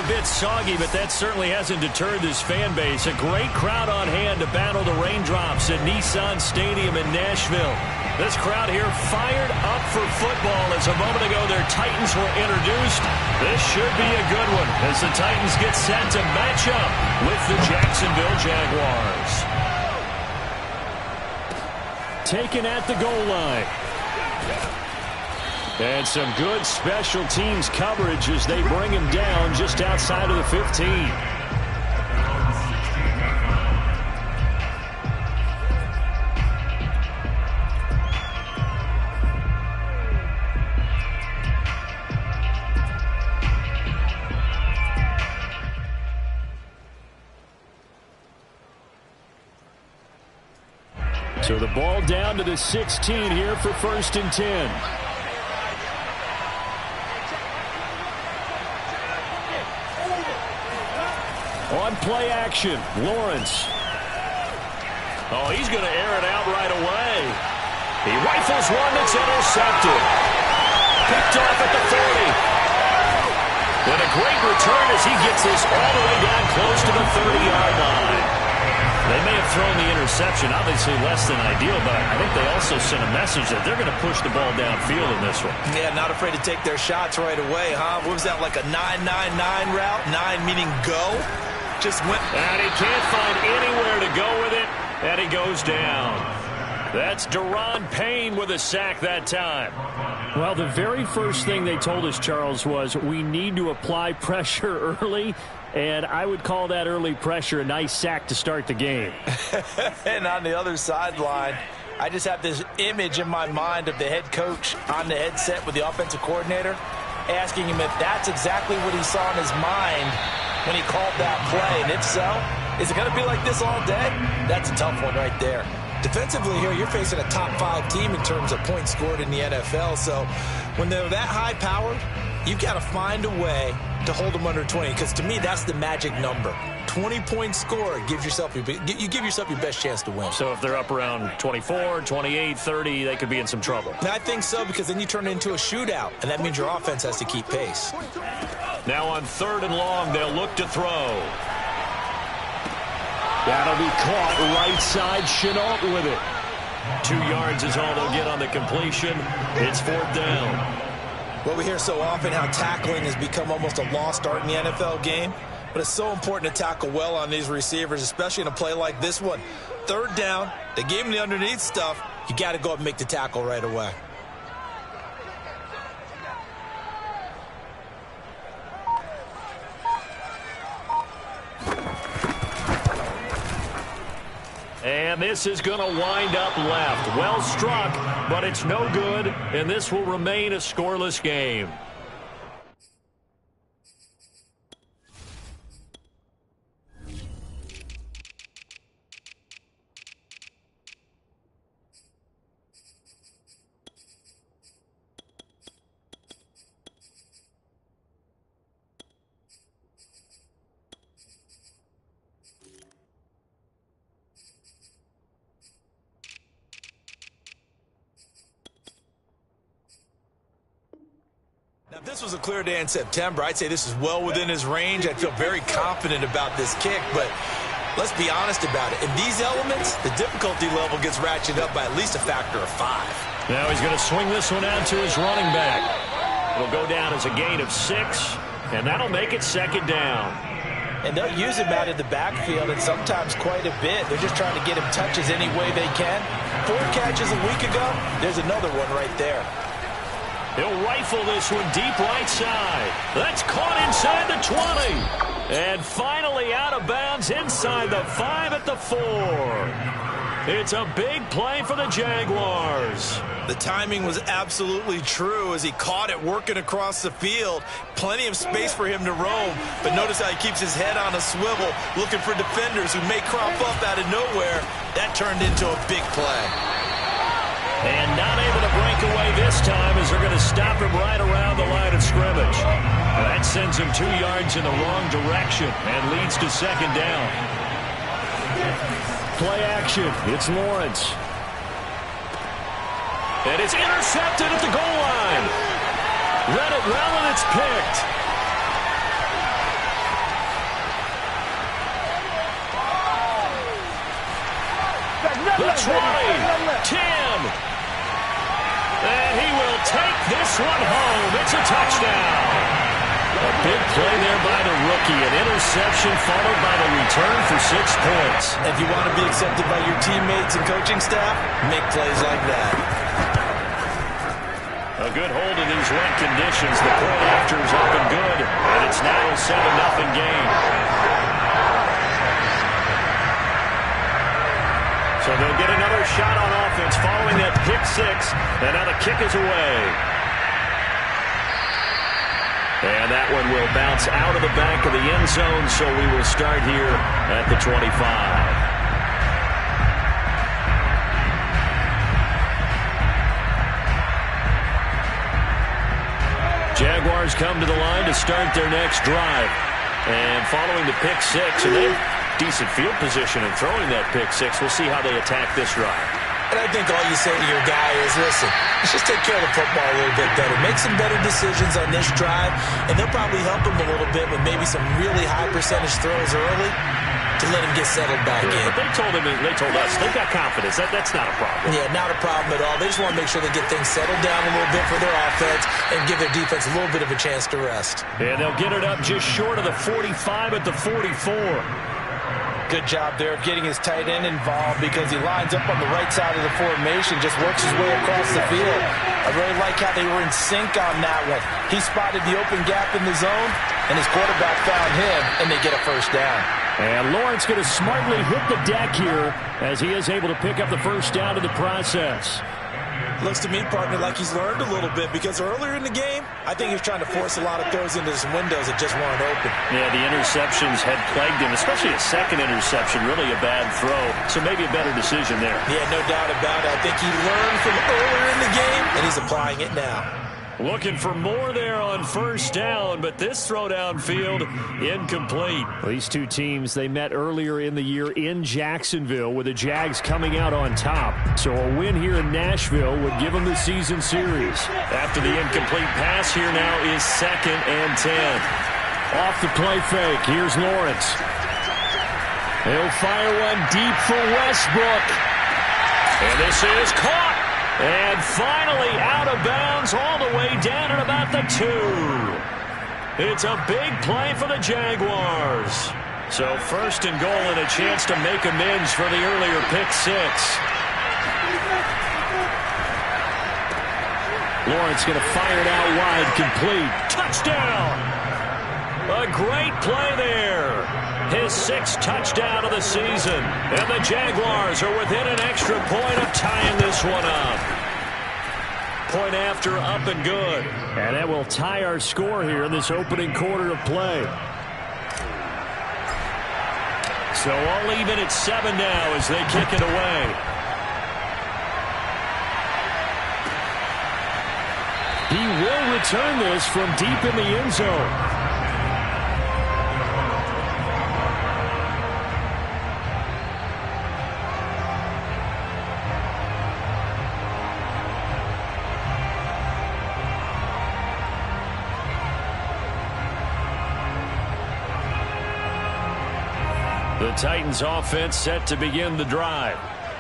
a bit soggy, but that certainly hasn't deterred this fan base. A great crowd on hand to battle the raindrops at Nissan Stadium in Nashville. This crowd here fired up for football as a moment ago their Titans were introduced. This should be a good one as the Titans get set to match up with the Jacksonville Jaguars. Taken at the goal line. And some good special teams coverage as they bring him down just outside of the 15. So the ball down to the 16 here for 1st and 10. On play action, Lawrence. Oh, he's going to air it out right away. He rifles one that's intercepted. Picked off at the 30. And a great return as he gets this all the way down close to the 30-yard line. They may have thrown the interception, obviously less than ideal, but I think they also sent a message that they're going to push the ball downfield in this one. Yeah, not afraid to take their shots right away, huh? What was that, like a 9-9-9 route? 9 meaning go? Just went. And he can't find anywhere to go with it, and he goes down. That's Daron Payne with a sack that time. Well, the very first thing they told us, Charles, was we need to apply pressure early. And I would call that early pressure a nice sack to start the game. And on the other sideline, I just have this image in my mind of the head coach on the headset with the offensive coordinator asking him if that's exactly what he saw in his mind when he called that play. And if so, is it going to be like this all day? That's a tough one right there. Defensively here, you're facing a top 5 team in terms of points scored in the NFL. So when they're that high-powered, you've got to find a way to hold them under 20, because to me, that's the magic number. 20-point score gives yourself you give yourself your best chance to win. So if they're up around 24, 28, 30, they could be in some trouble. I think so, because then you turn it into a shootout, and that means your offense has to keep pace. Now on 3rd and long, they'll look to throw. That'll be caught right side. Chenault with it. 2 yards is all they'll get on the completion. It's 4th down. Well, we hear so often how tackling has become almost a lost art in the NFL game, but it's so important to tackle well on these receivers, especially in a play like this one. 3rd down, they gave him the underneath stuff. You got to go up and make the tackle right away. And this is going to wind up left. Well struck, but it's no good, and this will remain a scoreless game. Now, if this was a clear day in September, I'd say this is well within his range. I'd feel very confident about this kick, but let's be honest about it. In these elements, the difficulty level gets ratcheted up by at least a factor of 5. Now he's going to swing this one out to his running back. It'll go down as a gain of 6, and that'll make it 2nd down. And they'll use him out in the backfield, and sometimes quite a bit. They're just trying to get him touches any way they can. 4 catches a week ago, there's another one right there. He'll rifle this one deep right side. That's caught inside the 20. And finally out of bounds inside the 5 at the 4. It's a big play for the Jaguars. The timing was absolutely true as he caught it working across the field. Plenty of space for him to roam. But notice how he keeps his head on a swivel, looking for defenders who may crop up out of nowhere. That turned into a big play. And not able to break away this time as they're going to stop him right around the line of scrimmage. That sends him 2 yards in the wrong direction and leads to 2nd down. Play action. It's Lawrence. And it's intercepted at the goal line. Let it well, and it's picked. this one home. It's a touchdown. A big play there by the rookie. An interception followed by the return for 6 points. If you want to be accepted by your teammates and coaching staff, make plays like that. A good hold in these wet conditions. The point after is up and good. And it's now a 7-0 game. So they'll get another shot on offense following that pick six. And now the kick is away. And that one will bounce out of the back of the end zone, so we will start here at the 25. Jaguars come to the line to start their next drive. And following the pick six, and they have decent field position in throwing that pick six. We'll see how they attack this drive. And I think all you say to your guy is, listen, let's just take care of the football a little bit better. Make some better decisions on this drive, and they'll probably help him a little bit with maybe some really high percentage throws early to let him get settled back in. But they told us, they've got confidence. That's not a problem. Yeah, not a problem at all. They just want to make sure they get things settled down a little bit for their offense and give their defense a little bit of a chance to rest. And they'll get it up just short of the 45 at the 44. Good job there of getting his tight end involved because he lines up on the right side of the formation, just works his way across the field. I really like how they were in sync on that one. He spotted the open gap in the zone, and his quarterback found him, and they get a first down. And Lawrence going to smartly hit the deck here as he is able to pick up the first down in the process. Looks to me, partner, like he's learned a little bit because earlier in the game, I think he was trying to force a lot of throws into some windows that just weren't open. Yeah, the interceptions had plagued him, especially a second interception, really a bad throw. So maybe a better decision there. Yeah, no doubt about it. I think he learned from earlier in the game, and he's applying it now. Looking for more there on first down, but this throw downfield incomplete. Well, these two teams, they met earlier in the year in Jacksonville with the Jags coming out on top. So a win here in Nashville would give them the season series. After the incomplete pass, here now is 2nd and 10. Off the play fake, here's Lawrence. He'll fire one deep for Westbrook. And this is caught. And finally out of bounds all the way down at about the 2. It's a big play for the Jaguars. So 1st and goal and a chance to make amends for the earlier pick six. Lawrence going to fire it out wide, complete. Touchdown! A great play there. His 6th touchdown of the season. And the Jaguars are within an extra point of tying this one up. Point after, up and good. And that will tie our score here in this opening quarter of play. So all even at 7 now as they kick it away. He will return this from deep in the end zone. The Titans offense set to begin the drive.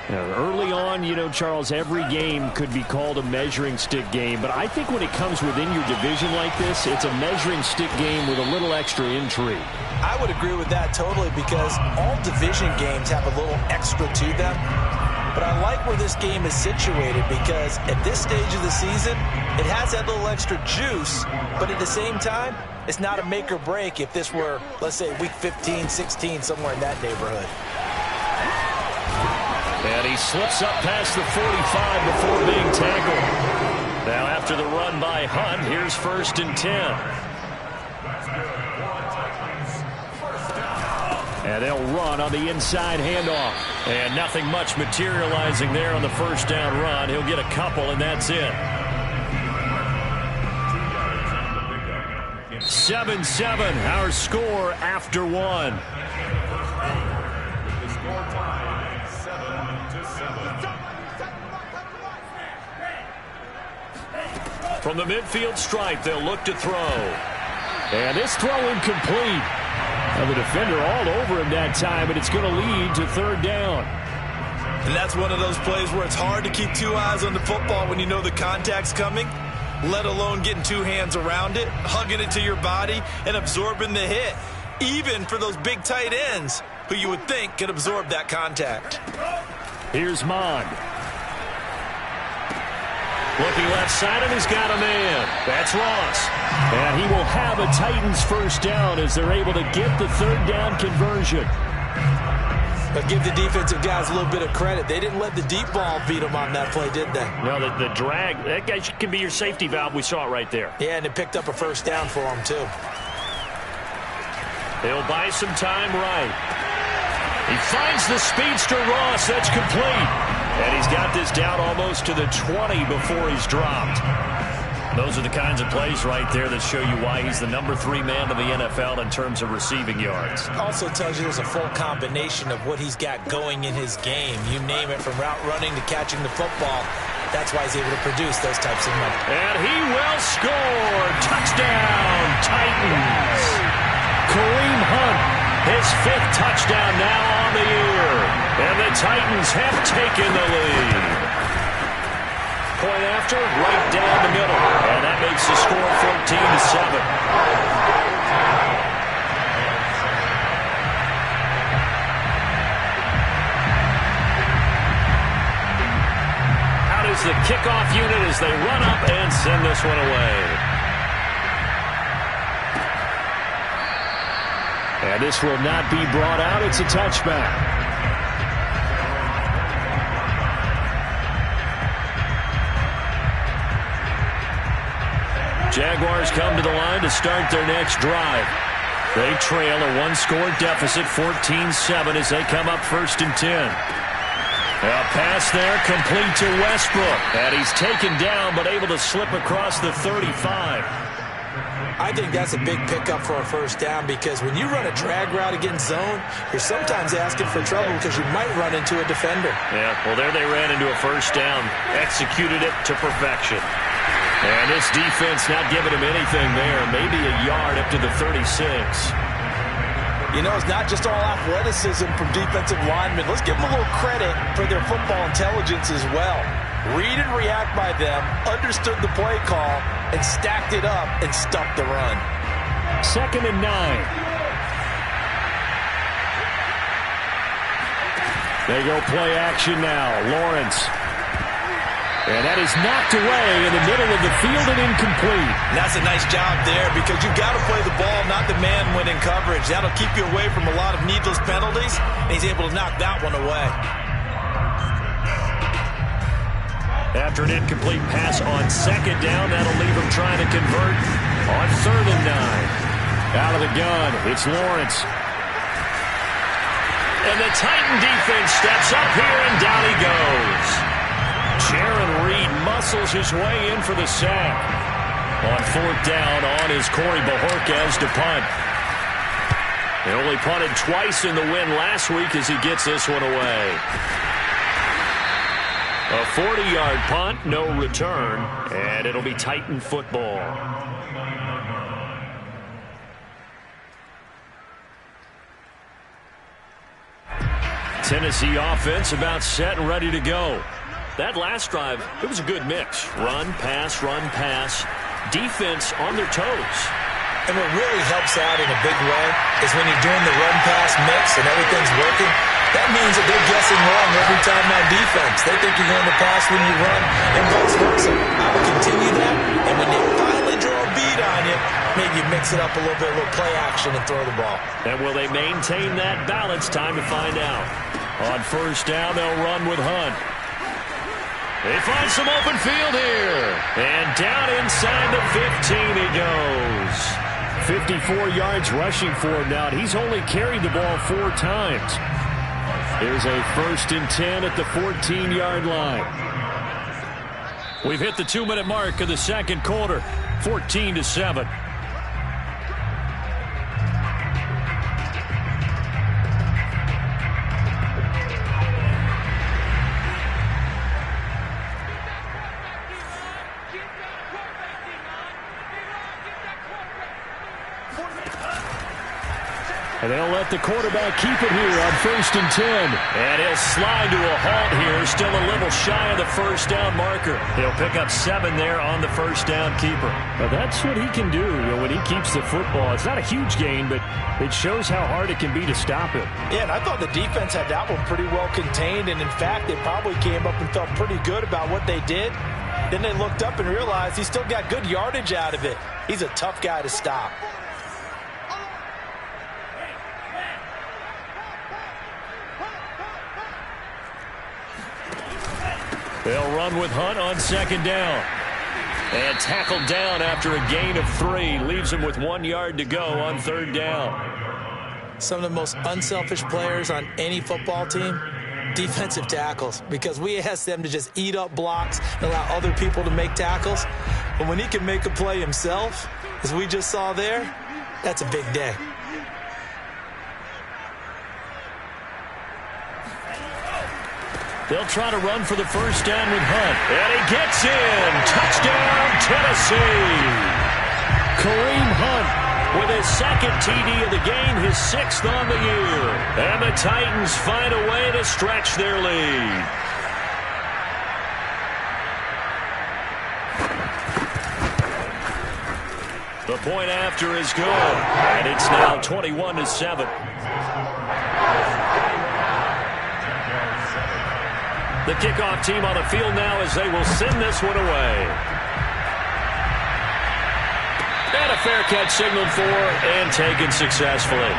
Now, early on, you know, Charles, every game could be called a measuring stick game, but I think when it comes within your division like this, it's a measuring stick game with a little extra intrigue. I would agree with that totally because all division games have a little extra to them. But I like where this game is situated because at this stage of the season, it has that little extra juice, but at the same time, it's not a make or break if this were, let's say, week 15, 16, somewhere in that neighborhood. And he slips up past the 45 before being tackled. Now after the run by Hunt, here's 1st and 10. And they'll run on the inside handoff. And nothing much materializing there on the first down run. He'll get a couple, and that's it. 7-7, our score after 1. From the midfield stripe, they'll look to throw. And this throw incomplete. Now the defender all over him that time, and it's going to lead to 3rd down. And that's one of those plays where it's hard to keep 2 eyes on the football when you know the contact's coming. let alone getting two hands around it, hugging it to your body, and absorbing the hit, even for those big tight ends who you would think could absorb that contact. Here's Mond. Looking left side, and he's got a man. That's Ross. And he will have a Titans first down as they're able to get the third down conversion. But give the defensive guys a little bit of credit. They didn't let the deep ball beat them on that play, did they? No, the drag, that guy can be your safety valve. We saw it right there. Yeah, and it picked up a first down for them, too. He'll buy some time right. He finds the speedster Ross. That's complete. And he's got this down almost to the 20 before he's dropped. Those are the kinds of plays right there that show you why he's the number 3 man in the NFL in terms of receiving yards. Also tells you there's a full combination of what he's got going in his game. You name it, from route running to catching the football. That's why he's able to produce those types of numbers. And he will score. Touchdown, Titans. Kareem Hunt, his 5th touchdown now on the year. And the Titans have taken the lead. Point after, right down the middle. And that makes the score 14-7. Out is the kickoff unit as they run up and send this one away. And this will not be brought out. It's a touchback. Jaguars come to the line to start their next drive. They trail a 1-score deficit, 14-7, as they come up 1st and 10. A pass there complete to Westbrook. And he's taken down but able to slip across the 35. I think that's a big pickup for a first down, because when you run a drag route against zone, you're sometimes asking for trouble because you might run into a defender. Yeah, well, there they ran into a first down. Executed it to perfection. And this defense not giving him anything there. Maybe a yard up to the 36. You know, it's not just all athleticism from defensive linemen. Let's give them a little credit for their football intelligence as well. Read and react by them, understood the play call, and stacked it up and stuffed the run. 2nd and 9. They go play action now. Lawrence. And that is knocked away in the middle of the field and incomplete. And that's a nice job there, because you've got to play the ball, not the man when in coverage. That'll keep you away from a lot of needless penalties, and he's able to knock that one away. After an incomplete pass on 2nd down, that'll leave him trying to convert on 3rd and 9. Out of the gun, it's Lawrence. And the Titan defense steps up here, and down he goes. Jaron Reed muscles his way in for the sack. On 4th down, on is Corey Bojorquez to punt. He only punted twice in the win last week as he gets this one away. A 40-yard punt, no return, and it'll be Titan football. Tennessee offense about set and ready to go. That last drive, it was a good mix. Run, pass, defense on their toes. And what really helps out in a big way is when you're doing the run-pass mix and everything's working, that means that they're guessing wrong every time on defense. They think you're going to pass when you run, and vice versa. I would continue that, and when they finally draw a beat on you, maybe you mix it up a little bit, a little play action, and throw the ball. And will they maintain that balance? Time to find out. On 1st down, they'll run with Hunt. They find some open field here. And down inside the 15 he goes. 54 yards rushing for him now. He's only carried the ball 4 times. Here's a 1st and 10 at the 14-yard line. We've hit the 2-minute mark of the 2nd quarter. 14-7. And they'll let the quarterback keep it here on 1st and 10. And he'll slide to a halt here, still a little shy of the first down marker. He'll pick up 7 there on the first down keeper. Well, that's what he can do when he keeps the football. It's not a huge gain, but it shows how hard it can be to stop him. Yeah, and I thought the defense had that one pretty well contained, and in fact, they probably came up and felt pretty good about what they did. Then they looked up and realized he still got good yardage out of it. He's a tough guy to stop. They'll run with Hunt on 2nd down. And tackled down after a gain of 3. Leaves him with 1 yard to go on 3rd down. Some of the most unselfish players on any football team, defensive tackles, because we ask them to just eat up blocks and allow other people to make tackles. But when he can make a play himself, as we just saw there, that's a big day. They'll try to run for the first down with Hunt. And he gets in. Touchdown, Tennessee. Kareem Hunt with his 2nd TD of the game, his 6th on the year. And the Titans find a way to stretch their lead. The point after is good. And it's now 21-7. The kickoff team on the field now as they will send this one away. And a fair catch signaled for and taken successfully.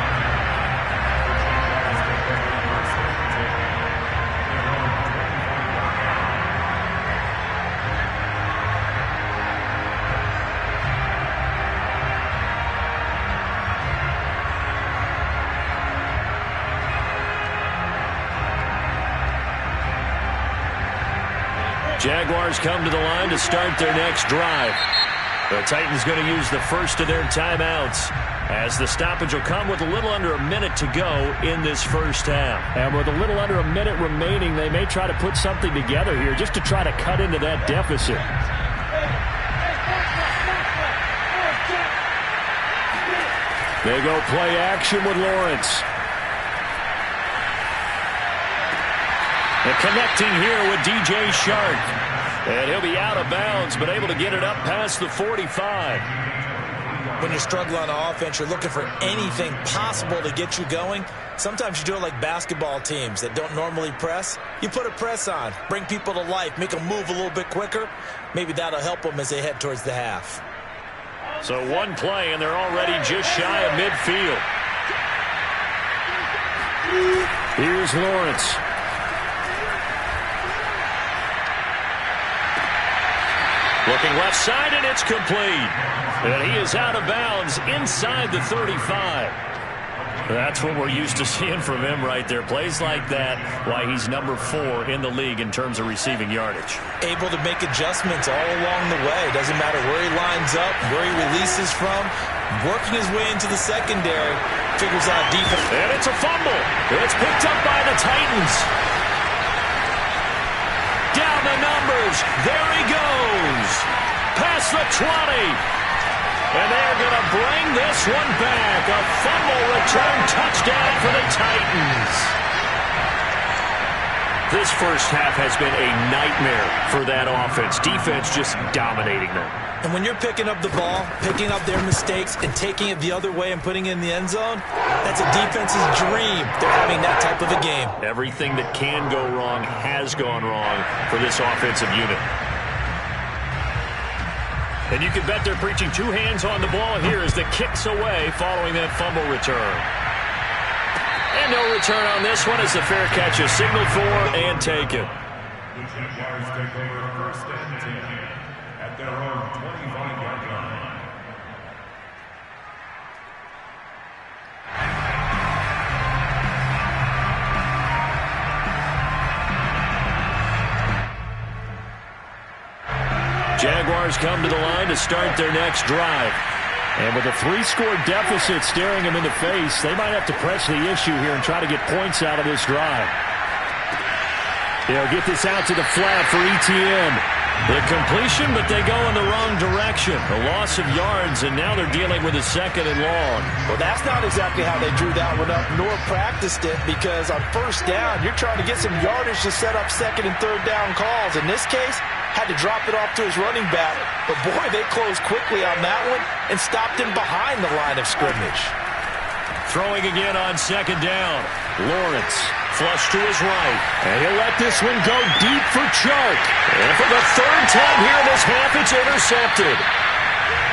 Jaguars come to the line to start their next drive. The Titans going to use the first of their timeouts, as the stoppage will come with a little under a minute to go in this first half. And with a little under a minute remaining, they may try to put something together here just to try to cut into that deficit. They go play action with Lawrence. And connecting here with DJ Shark. And he'll be out of bounds, but able to get it up past the 45. When you struggle on offense, you're looking for anything possible to get you going. Sometimes you do it like basketball teams that don't normally press. You put a press on, bring people to life, make them move a little bit quicker. Maybe that'll help them as they head towards the half. So one play, and they're already just shy of midfield. Here's Lawrence. Looking left side, and it's complete. And he is out of bounds inside the 35. That's what we're used to seeing from him right there. Plays like that, why he's number 4 in the league in terms of receiving yardage. Able to make adjustments all along the way. Doesn't matter where he lines up, where he releases from. Working his way into the secondary, figures out defense. And it's a fumble. It's picked up by the Titans. Down the numbers. There he goes. Past the 20. And they're going to bring this one back. A fumble return touchdown for the Titans. This first half has been a nightmare for that offense. Defense just dominating them. And when you're picking up the ball, picking up their mistakes, and taking it the other way and putting it in the end zone, that's a defense's dream. They're having that type of a game. Everything that can go wrong has gone wrong for this offensive unit. And you can bet they're preaching 2 hands on the ball here as the kick's away following that fumble return. And no return on this one as the fair catch is signaled for and taken. The Jaguars take over first and 10 at their own 25-yard line. Jaguars come to the line to start their next drive. And with a 3-score deficit staring them in the face, they might have to press the issue here and try to get points out of this drive. They'll get this out to the flat for ETN. The completion, but they go in the wrong direction. interception, a loss of yards, and now they're dealing with a 2nd and long. Well, that's not exactly how they drew that one up, nor practiced it, because on 1st down, you're trying to get some yardage to set up 2nd and 3rd down calls. In this case, had to drop it off to his running back, but boy, they closed quickly on that one and stopped him behind the line of scrimmage. Throwing again on 2nd down. Lawrence flush to his right, and he'll let this one go deep for Chark. And for the 3rd time here in this half, it's intercepted.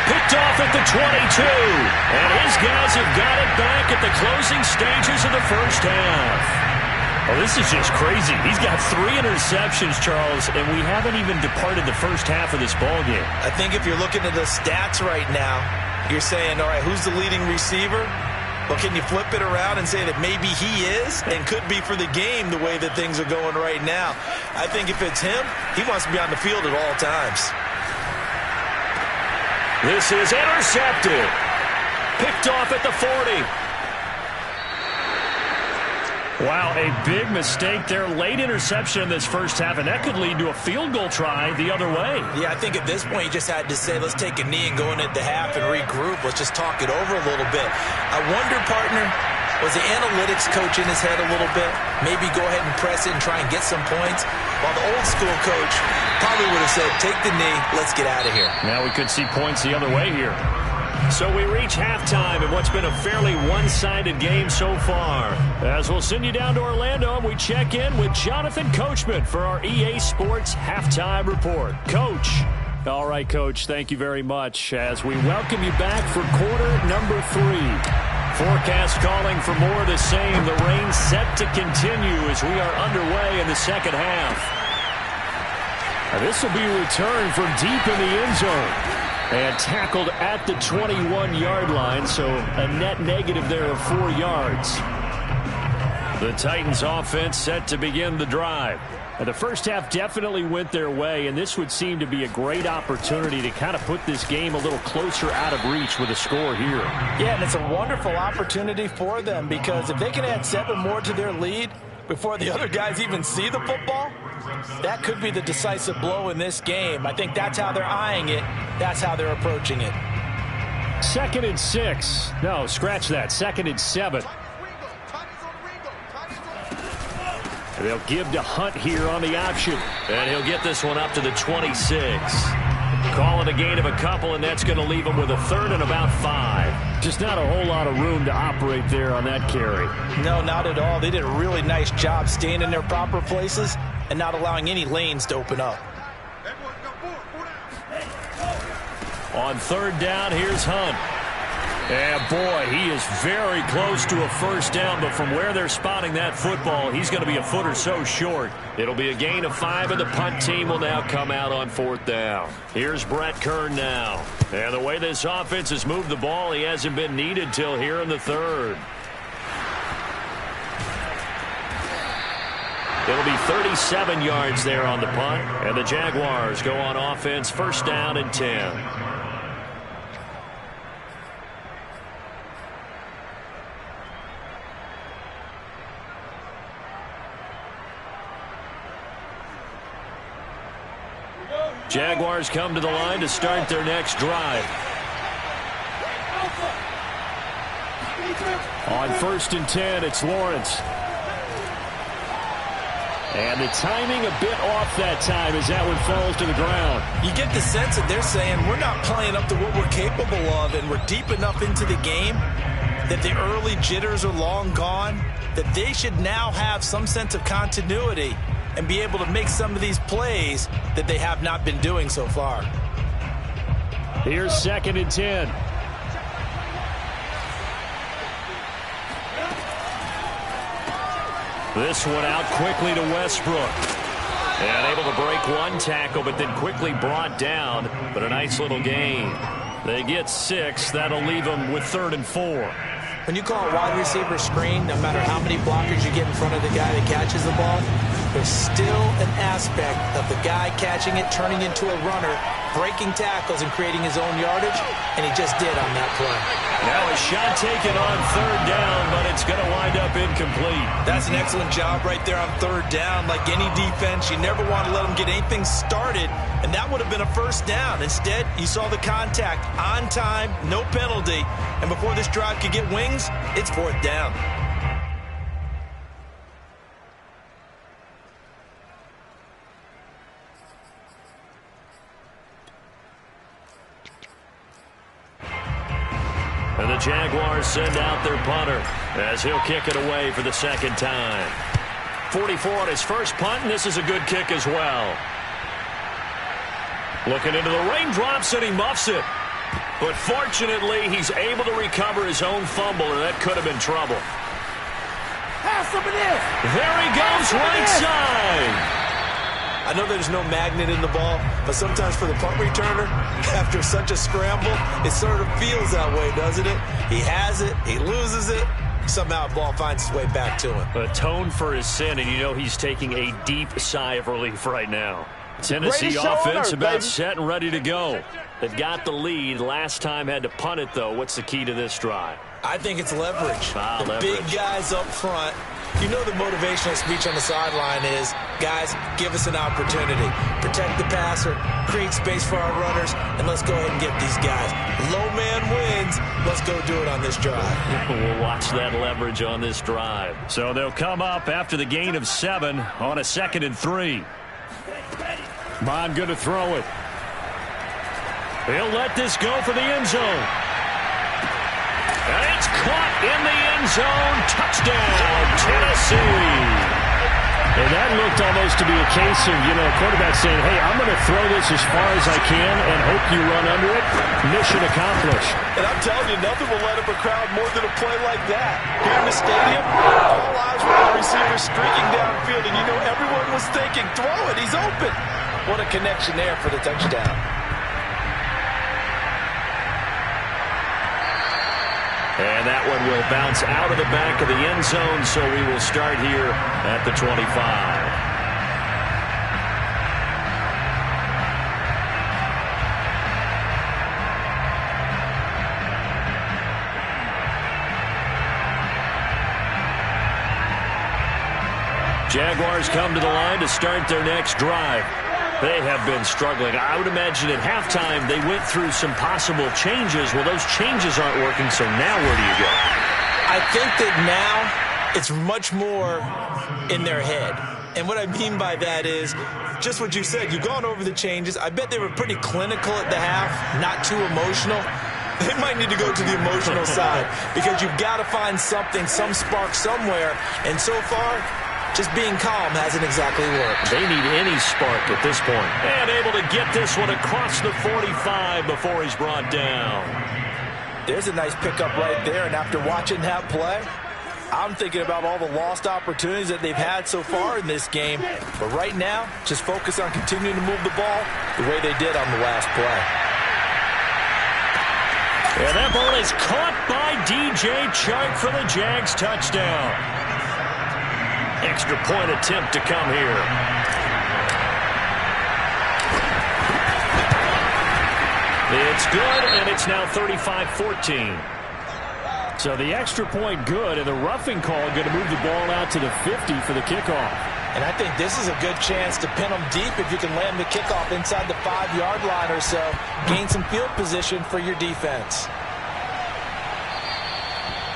Picked off at the 22. And his guys have got it back at the closing stages of the 1st half. Oh, this is just crazy. He's got 3 interceptions, Charles, and we haven't even departed the 1st half of this ballgame. I think if you're looking at the stats right now, you're saying, all right, who's the leading receiver? Well, can you flip it around and say that maybe he is and could be for the game the way that things are going right now? I think if it's him, he wants to be on the field at all times. This is intercepted. Picked off at the 40. Wow, a big mistake there. Late interception in this 1st half, and that could lead to a field goal try the other way. Yeah, I think at this point you just had to say, let's take a knee and go into the half and regroup. Let's just talk it over a little bit. I wonder, partner, was the analytics coach in his head a little bit? Maybe go ahead and press it and try and get some points? While the old school coach probably would have said, take the knee, let's get out of here. Now we could see points the other way here. So we reach halftime in what's been a fairly one-sided game so far. As we'll send you down to Orlando, we check in with Jonathan Coachman for our EA Sports Halftime Report. Coach. All right, Coach, thank you very much as we welcome you back for quarter number 3. Forecast calling for more of the same. The rain set to continue as we are underway in the 2nd half. Now, this will be a return from deep in the end zone. And tackled at the 21-yard line, so a net negative there of 4 yards. The Titans offense set to begin the drive. And the 1st half definitely went their way, and this would seem to be a great opportunity to kind of put this game a little closer out of reach with a score here. Yeah, and it's a wonderful opportunity for them because if they can add 7 more to their lead before the other guys even see the football, that could be the decisive blow in this game. I think that's how they're eyeing it. That's how they're approaching it. 2nd and 6. No, scratch that. 2nd and 7. They'll give to Hunt here on the option. And he'll get this one up to the 26. Call it a gain of a couple, and that's going to leave him with a 3rd and about 5. Just not a whole lot of room to operate there on that carry. No, not at all. They did a really nice job staying in their proper places and not allowing any lanes to open up. On 3rd down, here's Hunt. And boy, he is very close to a 1st down, but from where they're spotting that football, he's going to be a foot or so short. It'll be a gain of 5, and the punt team will now come out on 4th down. Here's Brett Kern now. And the way this offense has moved the ball, he hasn't been needed till here in the 3rd. It'll be 37 yards there on the punt, and the Jaguars go on offense 1st down and 10. Jaguars come to the line to start their next drive. On 1st and 10, it's Lawrence. And the timing a bit off that time as that one falls to the ground. You get the sense that they're saying we're not playing up to what we're capable of, and we're deep enough into the game that the early jitters are long gone, that they should now have some sense of continuity and be able to make some of these plays that they have not been doing so far. Here's 2nd and 10. This one out quickly to Westbrook. And able to break one tackle, but then quickly brought down. But a nice little gain. They get 6. That'll leave them with 3rd and 4. When you call a wide receiver screen, no matter how many blockers you get in front of the guy that catches the ball, there's still an aspect of the guy catching it, turning into a runner, breaking tackles and creating his own yardage, and he just did on that play. Now a shot taken on third down, but it's going to wind up incomplete. That's an excellent job right there on third down. Like any defense, you never want to let them get anything started, and that would have been a first down. Instead, you saw the contact on time, no penalty, and before this drive could get wings, it's fourth down. And the Jaguars send out their punter as he'll kick it away for the second time. 44 on his first punt, and this is a good kick as well. Looking into the raindrops, and he muffs it. But fortunately, he's able to recover his own fumble, and that could have been trouble. There he goes, right side. I know there's no magnet in the ball, but sometimes for the punt returner, after such a scramble, it sort of feels that way, doesn't it? He has it, he loses it, somehow the ball finds its way back to him. Atone for his sin, and you know he's taking a deep sigh of relief right now. Tennessee offense about set and ready to go. They've got the lead. Last time had to punt it, though. What's the key to this drive? I think it's leverage. Leverage. Big guys up front. You know the motivational speech on the sideline is, guys, give us an opportunity. Protect the passer, create space for our runners, and let's go ahead and get these guys. Low man wins. Let's go do it on this drive. We'll watch that leverage on this drive. So they'll come up after the gain of 7 on a 2nd and 3. Bond going to throw it. He'll let this go for the end zone. And it's caught in the end zone. Touchdown, Tennessee. And that looked almost to be a case of, a quarterback saying, hey, I'm going to throw this as far as I can and hope you run under it. Mission accomplished. And I'm telling you, nothing will light up a crowd more than a play like that. Here in the stadium, all eyes were on the receiver streaking downfield, and everyone was thinking, throw it, he's open. What a connection there for the touchdown. And that one will bounce out of the back of the end zone, so we will start here at the 25. Jaguars come to the line to start their next drive. They have been struggling. I would imagine at halftime they went through some possible changes. Well, those changes aren't working, so now where do you go? I think that now it's much more in their head. And what I mean by that is just what you said. You've gone over the changes. I bet they were pretty clinical at the half, not too emotional. They might need to go to the emotional side because you've got to find something, some spark somewhere. And so far, just being calm hasn't exactly worked. They need any spark at this point. And able to get this one across the 45 before he's brought down. There's a nice pickup right there, and after watching that play, I'm thinking about all the lost opportunities that they've had so far in this game. But right now, just focus on continuing to move the ball the way they did on the last play. And that ball is caught by DJ Chark for the Jags touchdown. Extra point attempt to come here. It's good, and it's now 35-14. So the extra point good, and the roughing call going to move the ball out to the 50 for the kickoff. And I think this is a good chance to pin them deep if you can land the kickoff inside the 5-yard line or so. Gain some field position for your defense.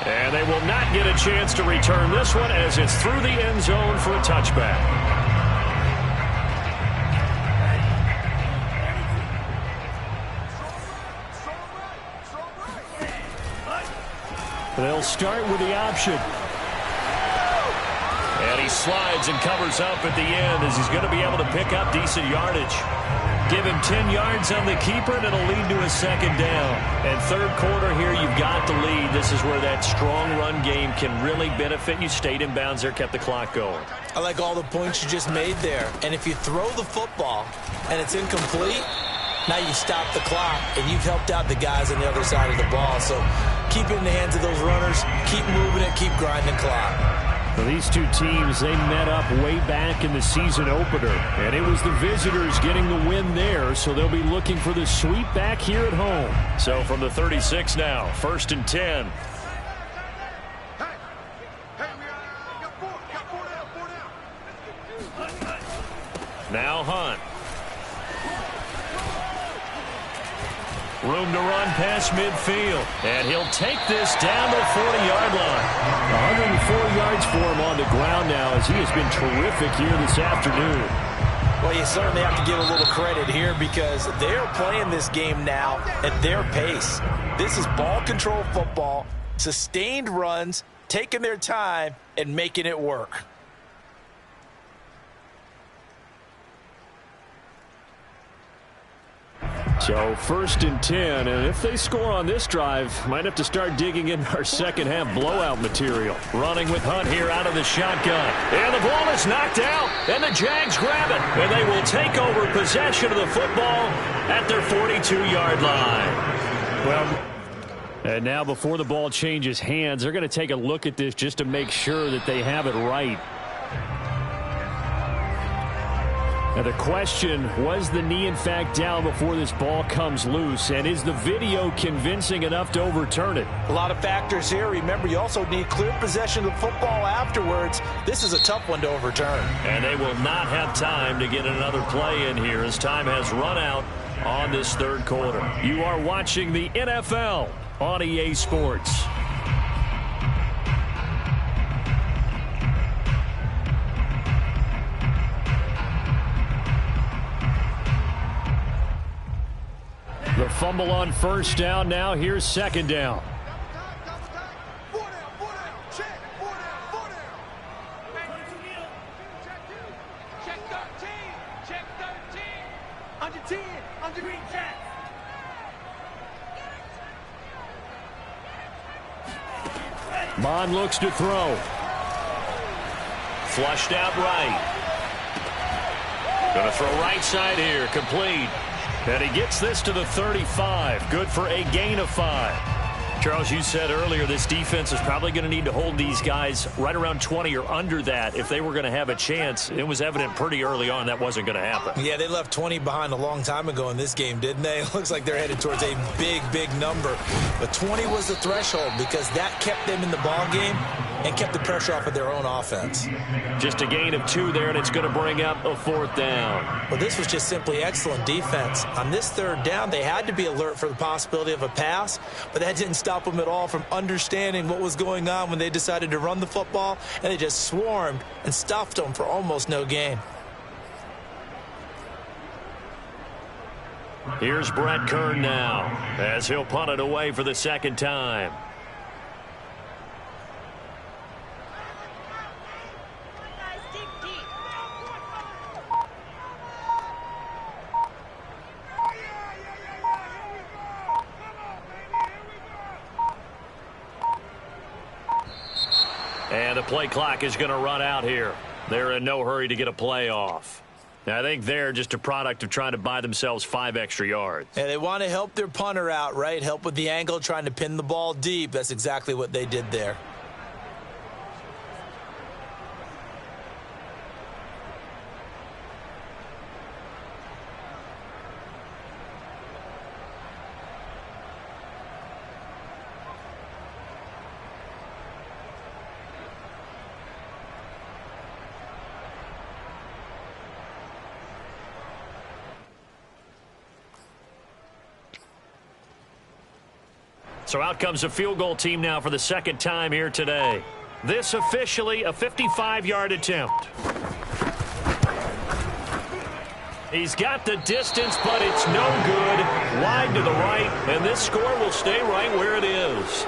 And they will not get a chance to return this one as it's through the end zone for a touchback. They'll start with the option. And he slides and covers up at the end as he's going to be able to pick up decent yardage. Give him 10 yards on the keeper, and it'll lead to a second down. And third quarter here, you've got the lead. This is where that strong run game can really benefit you. Stayed in bounds there, kept the clock going. I like all the points you just made there. And if you throw the football and it's incomplete, now you stop the clock, and you've helped out the guys on the other side of the ball. So keep it in the hands of those runners. Keep moving it. Keep grinding the clock. Well, these two teams, they met up way back in the season opener, and it was the visitors getting the win there, so they'll be looking for the sweep back here at home. So from the 36 now, 1st and 10. Now Hunt. Room to run past midfield. And he'll take this down to the 40-yard line. 104 yards for him on the ground now as he has been terrific here this afternoon. Well, you certainly have to give a little credit here because they're playing this game now at their pace. This is ball control football, sustained runs, taking their time, and making it work. So 1st and 10, and if they score on this drive, might have to start digging in our second half blowout material. Running with Hunt here out of the shotgun. And the ball is knocked out, and the Jags grab it. And they will take over possession of the football at their 42-yard line. Well, and now before the ball changes hands, they're going to take a look at this just to make sure that they have it right. Now the question, was the knee in fact down before this ball comes loose? And is the video convincing enough to overturn it? A lot of factors here. Remember, you also need clear possession of the football afterwards. This is a tough one to overturn. And they will not have time to get another play in here as time has run out on this third quarter. You are watching the NFL on EA Sports. The fumble on 1st down. Now here's 2nd down. Bond looks to throw. Flushed out right. Going to throw right side here. Complete. And he gets this to the 35. Good for a gain of 5. Charles, you said earlier this defense is probably going to need to hold these guys right around 20 or under that if they were going to have a chance. It was evident pretty early on that wasn't going to happen. Yeah, they left 20 behind a long time ago in this game, didn't they? It looks like they're headed towards a big, big number. But 20 was the threshold because that kept them in the ball game and kept the pressure off of their own offense. Just a gain of 2 there, and it's going to bring up a 4th down. Well, this was just simply excellent defense. On this 3rd down, they had to be alert for the possibility of a pass, but that didn't stop them at all from understanding what was going on when they decided to run the football, and they just swarmed and stuffed them for almost no gain. Here's Brett Kern now as he'll punt it away for the 2nd time. And the play clock is going to run out here. They're in no hurry to get a play off. Now, I think they're just a product of trying to buy themselves 5 extra yards. And they want to help their punter out, right? Help with the angle, trying to pin the ball deep. That's exactly what they did there. So out comes a field goal team now for the 2nd time here today. This officially a 55-yard attempt. He's got the distance, but it's no good. Wide to the right, and this score will stay right where it is.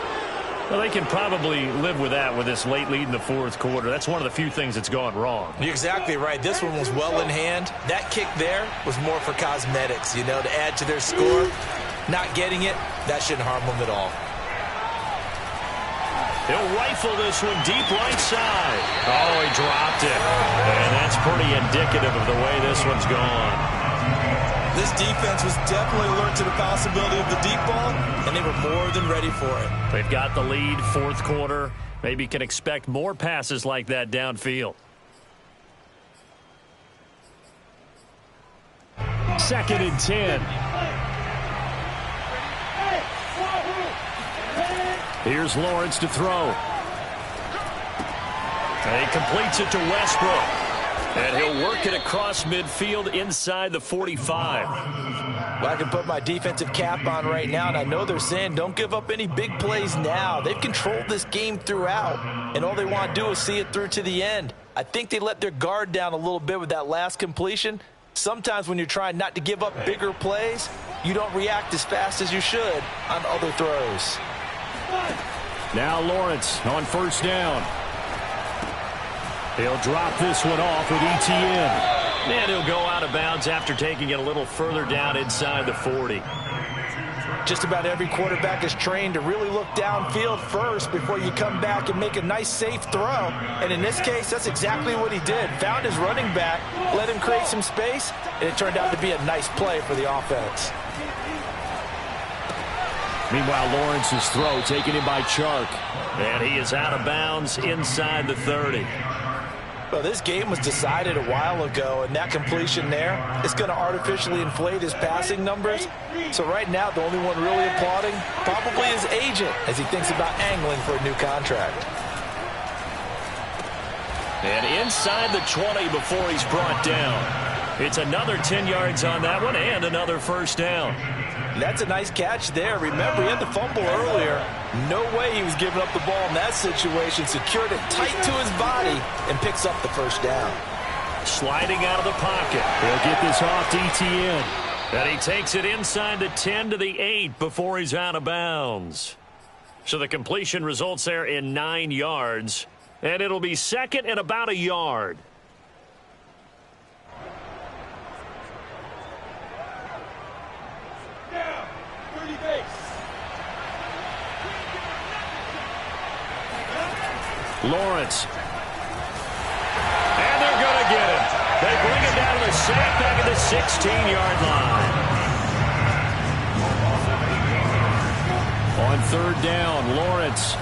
Well, they can probably live with that with this late lead in the 4th quarter. That's one of the few things that's gone wrong. You're exactly right. This one was well in hand. That kick there was more for cosmetics, you know, to add to their score. Not getting it, that shouldn't harm them at all. He'll rifle this one deep right side. Oh, he dropped it. And that's pretty indicative of the way this one's gone. This defense was definitely alert to the possibility of the deep ball, and they were more than ready for it. They've got the lead, 4th quarter. Maybe can expect more passes like that downfield. Second and 10. Here's Lawrence to throw. And he completes it to Westbrook. And he'll work it across midfield inside the 45. Well, I can put my defensive cap on right now, and I know they're saying don't give up any big plays now. They've controlled this game throughout, and all they want to do is see it through to the end. I think they let their guard down a little bit with that last completion. Sometimes when you're trying not to give up bigger plays, you don't react as fast as you should on other throws. Now Lawrence on first down. He'll drop this one off with ETN. And he'll go out of bounds after taking it a little further down inside the 40. Just about every quarterback is trained to really look downfield first before you come back and make a nice, safe throw. And in this case, that's exactly what he did. Found his running back, let him create some space, and it turned out to be a nice play for the offense. Meanwhile, Lawrence's throw taken in by Chark. And he is out of bounds inside the 30. Well, this game was decided a while ago, and that completion there is going to artificially inflate his passing numbers. So right now, the only one really applauding probably his agent as he thinks about angling for a new contract. And inside the 20 before he's brought down. It's another 10 yards on that one and another first down. That's a nice catch there. Remember, he had the fumble earlier. No way he was giving up the ball in that situation. Secured it tight to his body and picks up the first down. Sliding out of the pocket. He'll get this off to ETN. And he takes it inside the 10 to the 8 before he's out of bounds. So the completion results there in 9 yards. And it'll be second and about a yard. Lawrence. And they're going to get him. They bring him down to the sack back at the 16-yard line. On third down, Lawrence.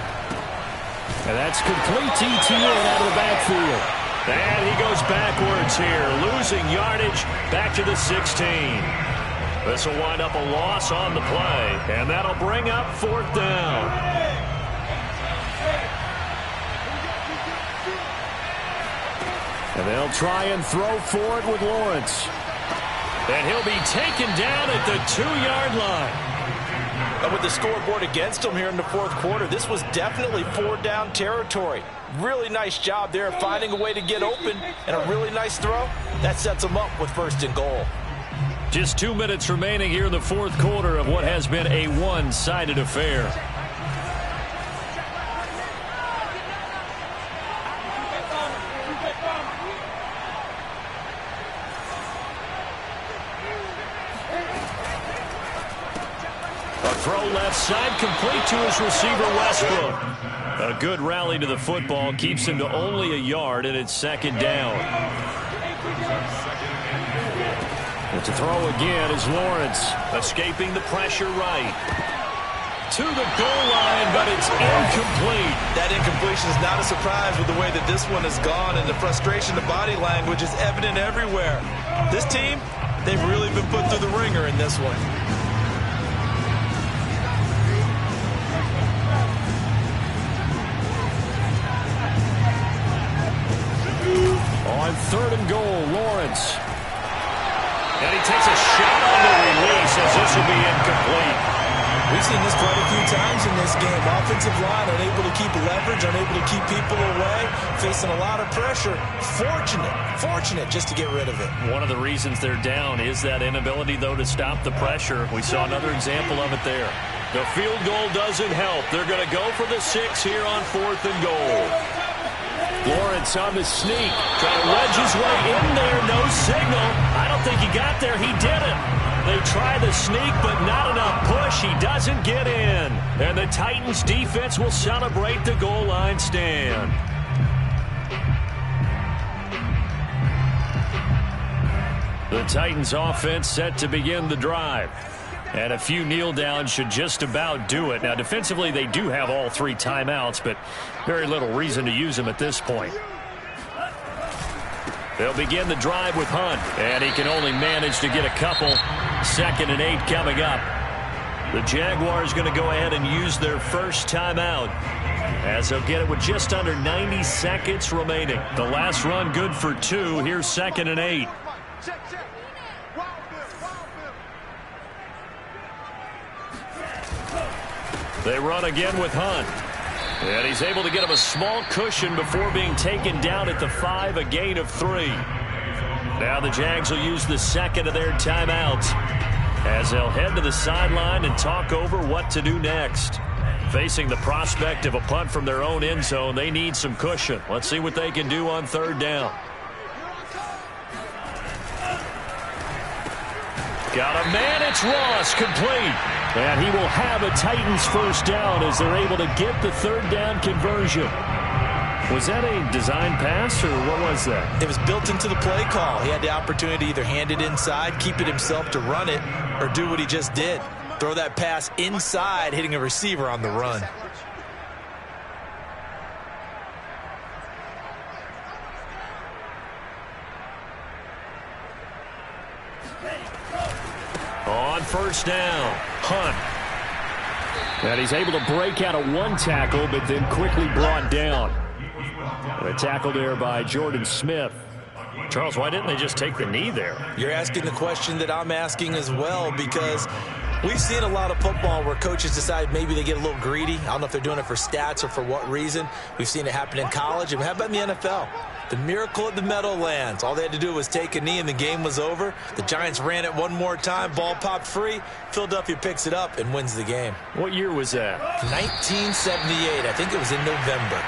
And that's complete to ETN out of the backfield. And he goes backwards here, losing yardage back to the 16. This will wind up a loss on the play, and that'll bring up fourth down. And they'll try and throw for it with Lawrence. And he'll be taken down at the 2-yard line. And with the scoreboard against him here in the fourth quarter, this was definitely 4-down territory. Really nice job there finding a way to get open, and a really nice throw. That sets him up with first and goal. Just 2 minutes remaining here in the fourth quarter of what has been a one-sided affair. Throw left side, complete to his receiver, Westbrook. A good rally to the football keeps him to only a yard, and it's second down. And to throw again is Lawrence, escaping the pressure right. To the goal line, but it's incomplete. That incompletion is not a surprise with the way that this one has gone, and the frustration, the body language is evident everywhere. This team, they've really been put through the ringer in this one. On third and goal, Lawrence. And he takes a shot on the release as this will be incomplete. We've seen this quite a few times in this game. Offensive line unable to keep leverage, unable to keep people away, facing a lot of pressure. Fortunate just to get rid of it. One of the reasons they're down is that inability, though, to stop the pressure. We saw another example of it there. The field goal doesn't help. They're going to go for the 6 here on fourth and goal. Lawrence on the sneak, trying to wedge his way in there, no signal. I don't think he got there. He didn't. They try the sneak, but not enough push. He doesn't get in. And the Titans defense will celebrate the goal line stand. The Titans offense set to begin the drive. And a few kneel downs should just about do it. Now, defensively, they do have all 3 timeouts, but very little reason to use them at this point. They'll begin the drive with Hunt, and he can only manage to get a couple. 2nd and 8 coming up. The Jaguars going to go ahead and use their first timeout, as they'll get it with just under 90 seconds remaining. The last run good for 2. Here's 2nd and 8. They run again with Hunt. And he's able to get him a small cushion before being taken down at the 5, a gain of 3. Now the Jags will use the 2nd of their timeouts, as they'll head to the sideline and talk over what to do next. Facing the prospect of a punt from their own end zone, they need some cushion. Let's see what they can do on 3rd down. Got a man, it's Ross, complete. And he will have a Titans first down as they're able to get the 3rd down conversion. Was that a design pass, or what was that? It was built into the play call. He had the opportunity to either hand it inside, keep it himself to run it, or do what he just did. Throw that pass inside, hitting a receiver on the run. On 1st down, Hunt. And he's able to break out of 1 tackle, but then quickly brought down. A tackle there by Jordan Smith. Charles, why didn't they just take the knee there? You're asking the question that I'm asking as well, because we've seen a lot of football where coaches decide maybe they get a little greedy. I don't know if they're doing it for stats or for what reason. We've seen it happen in college. And how about in the NFL? The miracle at the Meadowlands. All they had to do was take a knee and the game was over. The Giants ran it one more time. Ball popped free. Philadelphia picks it up and wins the game. What year was that? 1978. I think it was in November.